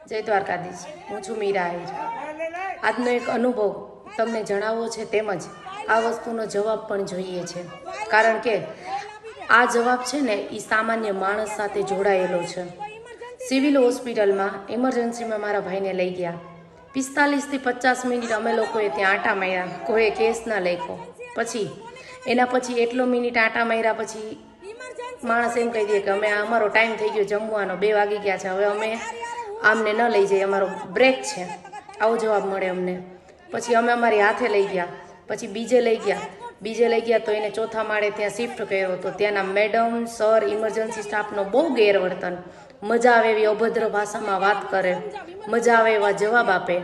જય દ્વારકાધીશ. હું છું મીરા આહિર. આજનો એક અનુભવ તમને જણાવવો છે, તેમજ આ વસ્તુનો જવાબ પણ જોઈએ છે. કારણ કે આ જવાબ છે ને એ સામાન્ય માણસ સાથે જોડાયેલો છે. સિવિલ હોસ્પિટલમાં ઇમરજન્સીમાં મારા ભાઈને લઈ ગયા. 45 થી 50 મિનિટ અમે લોકોએ ત્યાં આંટા માર્યા. કોઈ કેસ ના લખ્યો. પછી એના પછી એટલો મિનિટ આંટા માર્યા પછી માણસ એમ કહી દે કે અમે અમારો ટાઈમ થઈ ગયો જમવાનો, 2 વાગી ગયા છે, હવે અમે આમને ન લઈ જઈએ, અમારો બ્રેક છે. આવો જવાબ મળે અમને. પછી અમે અમારી હાથે લઈ ગયા. પછી બીજે લઈ ગયા તો એને ચોથા માળે ત્યાં શિફ્ટ કર્યો. તો ત્યાંના મેડમ સર ઇમરજન્સી સ્ટાફનો બહુ ગેરવર્તન. મજા આવે એવી અભદ્ર ભાષામાં વાત કરે, મજા આવે એવા જવાબ આપે,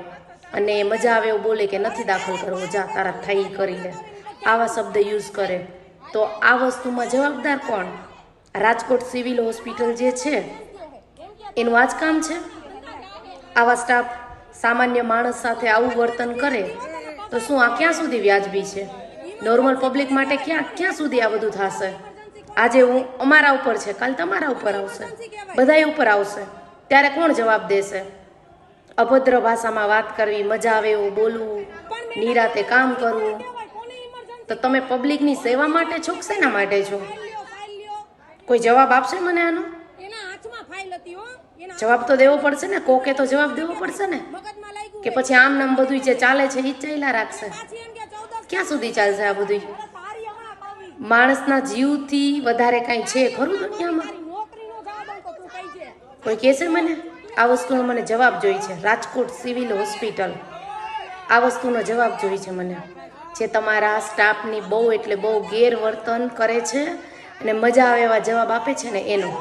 અને મજા આવે એવું બોલે કે નથી દાખલ કરવો, જા તારા થઈ કરી લે, આવા શબ્દ યુઝ કરે. તો આ વસ્તુમાં જવાબદાર કોણ? રાજકોટ સિવિલ હોસ્પિટલ જે છે એનું આ જ કામ છે. આવા સ્ટાફ સામાન્ય માણસ સાથે આવું વર્તન કરે તો શું આ ક્યાં સુધી વ્યાજબી છે? નોર્મલ પબ્લિક માટે ક્યાં સુધી આ બધું થશે? આજે અમારા ઉપર છે, કાલ તમારા ઉપર આવશે, બધાય ઉપર આવશે. ત્યારે કોણ જવાબ દેશે? અભદ્ર ભાષામાં વાત કરવી, મજા આવે એવું બોલવું, નિરાતે કામ કરવું. તો તમે પબ્લિકની સેવા માટે છો કે શેના માટે છો? કોઈ જવાબ આપશે મને આનો? જવાબ તો દેવો પડશે ને. કોકે તો જવાબ દેવો પડશે ને. કે પછી આમ નામ બધું જે ચાલે છે એ ચાલ્યા રાખશે? ક્યાં સુધી ચાલશે આ બધું? માણસના જીવથી વધારે કાંઈ છે ખરું દુનિયામાં? કોઈ કહેશે મને? આ વસ્તુનો મને જવાબ જોઈ છે. રાજકોટ સિવિલ હોસ્પિટલ આ વસ્તુનો જવાબ જોઈ છે મને. જે તમારા સ્ટાફની બહુ એટલે બહુ ગેરવર્તન કરે છે અને મજા આવે એવા જવાબ આપે છે ને એનો.